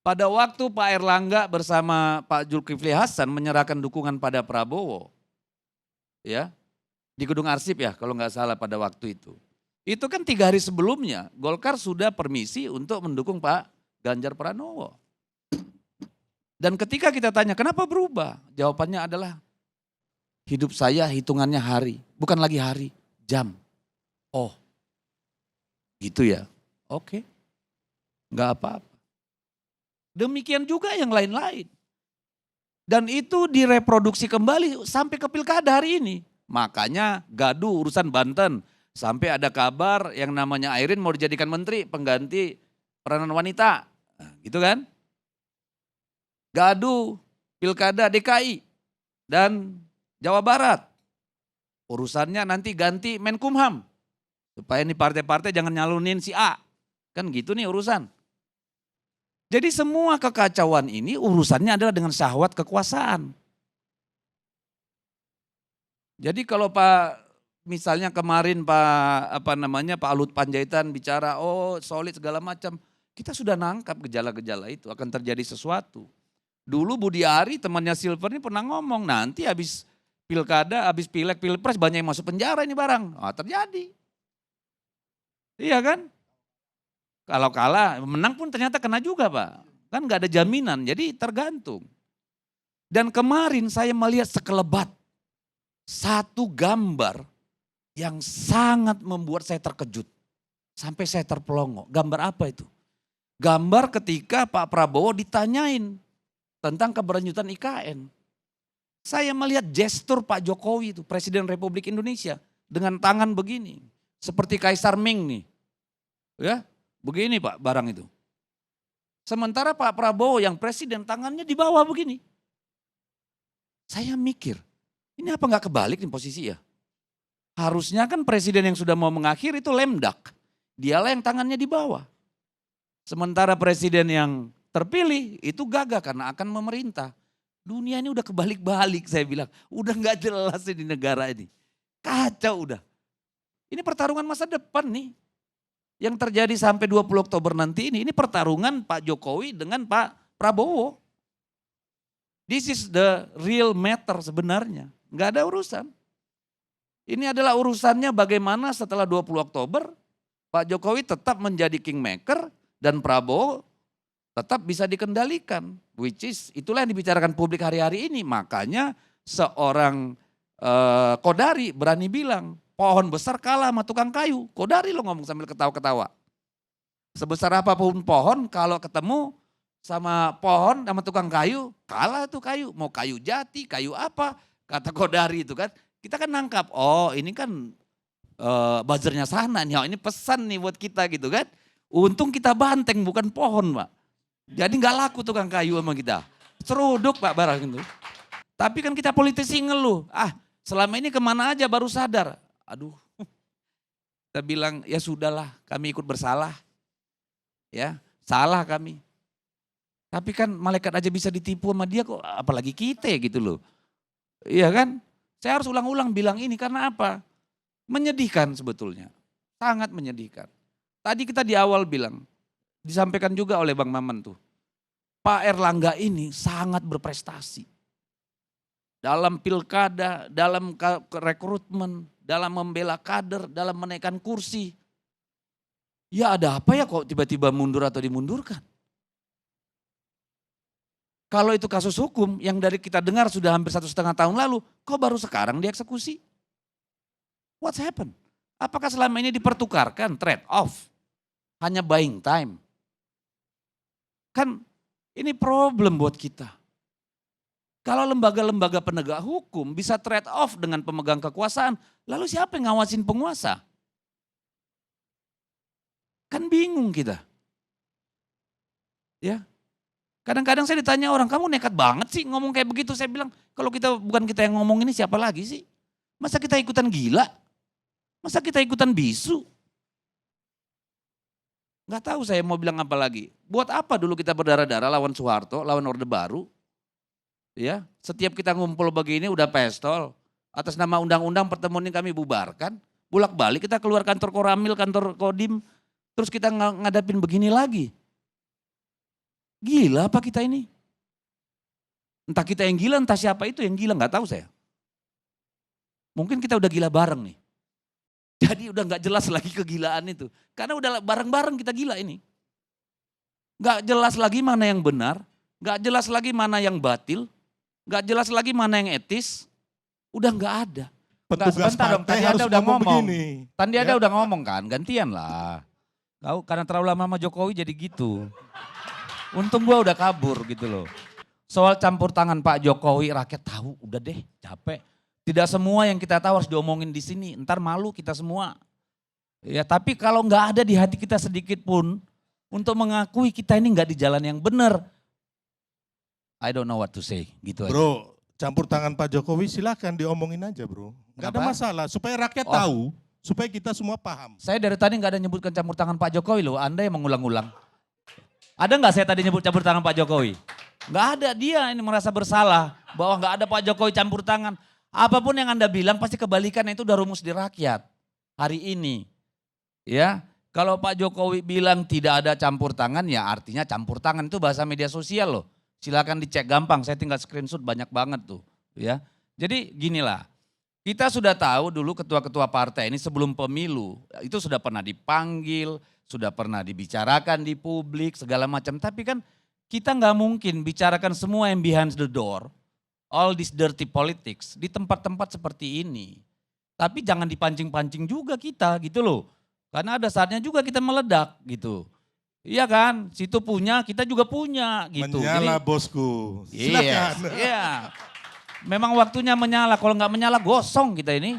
Pada waktu Pak Erlangga bersama Pak Zulkifli Hasan menyerahkan dukungan pada Prabowo, ya di Gedung Arsip ya kalau nggak salah pada waktu itu. Itu kan 3 hari sebelumnya Golkar sudah permisi untuk mendukung Pak Ganjar Pranowo. Dan ketika kita tanya kenapa berubah? Jawabannya adalah hidup saya hitungannya hari, bukan lagi hari, jam. Oh gitu ya, oke, nggak apa-apa. Demikian juga yang lain-lain. Dan itu direproduksi kembali sampai ke pilkada hari ini. Makanya gaduh urusan Banten. Sampai ada kabar yang namanya Airin mau dijadikan menteri pengganti peranan wanita. Nah, gitu kan. Gaduh pilkada DKI dan Jawa Barat. Urusannya nanti ganti Menkumham. Supaya ini partai-partai jangan nyalunin si A. Kan gitu nih urusan. Jadi semua kekacauan ini urusannya adalah dengan syahwat kekuasaan. Jadi kalau misalnya kemarin Pak Luhut Panjaitan bicara solid segala macam, kita sudah nangkap gejala-gejala itu akan terjadi sesuatu. Dulu Budi Ari temannya Silver ini pernah ngomong nanti habis pilkada, habis pileg, pilpres banyak yang masuk penjara ini barang. Terjadi. Iya kan? Kalau kalah, menang pun ternyata kena juga Pak. Kan gak ada jaminan, jadi tergantung. Dan kemarin saya melihat sekelebat satu gambar yang sangat membuat saya terkejut. Sampai saya terpelongo. Gambar apa itu? Gambar ketika Pak Prabowo ditanyain tentang keberlanjutan IKN. Saya melihat gestur Pak Jokowi itu, Presiden Republik Indonesia. Dengan tangan begini. Seperti Kaisar Ming nih. Ya. Begini Pak barang itu. Sementara Pak Prabowo yang presiden tangannya di bawah begini. Saya mikir, ini apa gak kebalik nih posisi ya? Harusnya kan presiden yang sudah mau mengakhiri itu lemdak. Dialah yang tangannya di bawah. Sementara presiden yang terpilih itu gagah karena akan memerintah. Dunia ini udah kebalik-balik saya bilang. Udah gak jelas di negara ini. Kacau udah. Ini pertarungan masa depan nih. Yang terjadi sampai 20 Oktober nanti ini pertarungan Pak Jokowi dengan Pak Prabowo. This is the real matter sebenarnya. Enggak ada urusan. Ini adalah urusannya bagaimana setelah 20 Oktober Pak Jokowi tetap menjadi kingmaker dan Prabowo tetap bisa dikendalikan. Which is itulah yang dibicarakan publik hari-hari ini. Makanya seorang Kodari berani bilang, pohon besar kalah sama tukang kayu. Kodari lo ngomong sambil ketawa-ketawa. Sebesar apapun pohon kalau ketemu sama pohon sama tukang kayu, kalah tuh kayu. Mau kayu jati, kayu apa, kata Kodari itu kan. Kita kan nangkap, ini kan buzzernya sana nih, ini pesan nih buat kita gitu kan. Untung kita banteng bukan pohon Pak. Jadi gak laku tukang kayu sama kita. Seruduk Pak barang itu. Tapi kan kita politisi ngeluh, selama ini kemana aja baru sadar. Aduh, kita bilang ya sudahlah kami ikut bersalah. Ya, salah kami. Tapi kan malaikat aja bisa ditipu sama dia kok apalagi kita gitu loh. Iya kan? Saya harus ulang-ulang bilang ini karena apa? Menyedihkan sebetulnya. Sangat menyedihkan. Tadi kita di awal bilang, disampaikan juga oleh Bang Maman tuh. Pak Erlangga ini sangat berprestasi. Dalam pilkada, dalam rekrutmen, dalam membela kader, dalam menaikkan kursi. Ya ada apa ya kok tiba-tiba mundur atau dimundurkan? Kalau itu kasus hukum yang dari kita dengar sudah hampir 1,5 tahun lalu, kok baru sekarang dieksekusi? What's happened? Apakah selama ini dipertukarkan trade off? Hanya buying time? Kan ini problem buat kita. Kalau lembaga-lembaga penegak hukum bisa trade off dengan pemegang kekuasaan, lalu siapa yang ngawasin penguasa? Kan bingung kita. Ya. Kadang-kadang saya ditanya orang, kamu nekat banget sih ngomong kayak begitu. Saya bilang, kalau bukan kita yang ngomong ini siapa lagi sih? Masa kita ikutan gila? Masa kita ikutan bisu? Gak tahu saya mau bilang apa lagi. Buat apa dulu kita berdarah-darah lawan Soeharto, lawan Orde Baru? Ya, setiap kita ngumpul begini udah pestol. Atas nama undang-undang pertemuan ini kami bubarkan. Bolak-balik kita keluar kantor Koramil, kantor Kodim. Terus kita ngadapin begini lagi. Gila apa kita ini? Entah kita yang gila, entah siapa itu yang gila, nggak tahu saya. Mungkin kita udah gila bareng nih. Jadi udah nggak jelas lagi kegilaan itu. Karena udah bareng-bareng kita gila ini. Nggak jelas lagi mana yang benar, nggak jelas lagi mana yang batil, nggak jelas lagi mana yang etis. Udah nggak ada. Petugas Sebentar dong, partai tadi harus Anda udah ngomong. begini. Tadi Ya. Anda udah ngomong kan, gantian lah. Kau karena terlalu lama sama Jokowi jadi gitu. Untung gua udah kabur gitu loh. Soal campur tangan Pak Jokowi, rakyat tahu, udah deh capek. Tidak semua yang kita tahu harus diomongin di sini, ntar malu kita semua. Ya tapi kalau nggak ada di hati kita sedikit pun, untuk mengakui kita ini nggak di jalan yang benar, I don't know what to say, gitu aja. Bro, campur tangan Pak Jokowi silakan diomongin aja bro. Nggak ada Kenapa? masalah, supaya rakyat Oh. tahu, supaya kita semua paham. Saya dari tadi nggak ada nyebutkan campur tangan Pak Jokowi loh, Anda yang mengulang-ulang. Ada nggak saya tadi nyebut campur tangan Pak Jokowi? Nggak ada, dia ini merasa bersalah bahwa nggak ada Pak Jokowi campur tangan. Apapun yang Anda bilang pasti kebalikannya itu udah rumus di rakyat hari ini. Ya, kalau Pak Jokowi bilang tidak ada campur tangan ya artinya campur tangan itu bahasa media sosial loh. Silakan dicek gampang, saya tinggal screenshot banyak banget tuh. Ya, jadi ginilah. Kita sudah tahu dulu ketua-ketua partai ini sebelum pemilu itu sudah pernah dipanggil, sudah pernah dibicarakan di publik segala macam. Tapi kan kita nggak mungkin bicarakan semua yang behind the door, all this dirty politics di tempat-tempat seperti ini. Tapi jangan dipancing-pancing juga kita gitu loh. Karena ada saatnya juga kita meledak gitu. Iya kan, situ punya, kita juga punya gitu. Menyala bosku, Iya, silakan. iya. Memang waktunya menyala, kalau nggak menyala gosong kita ini.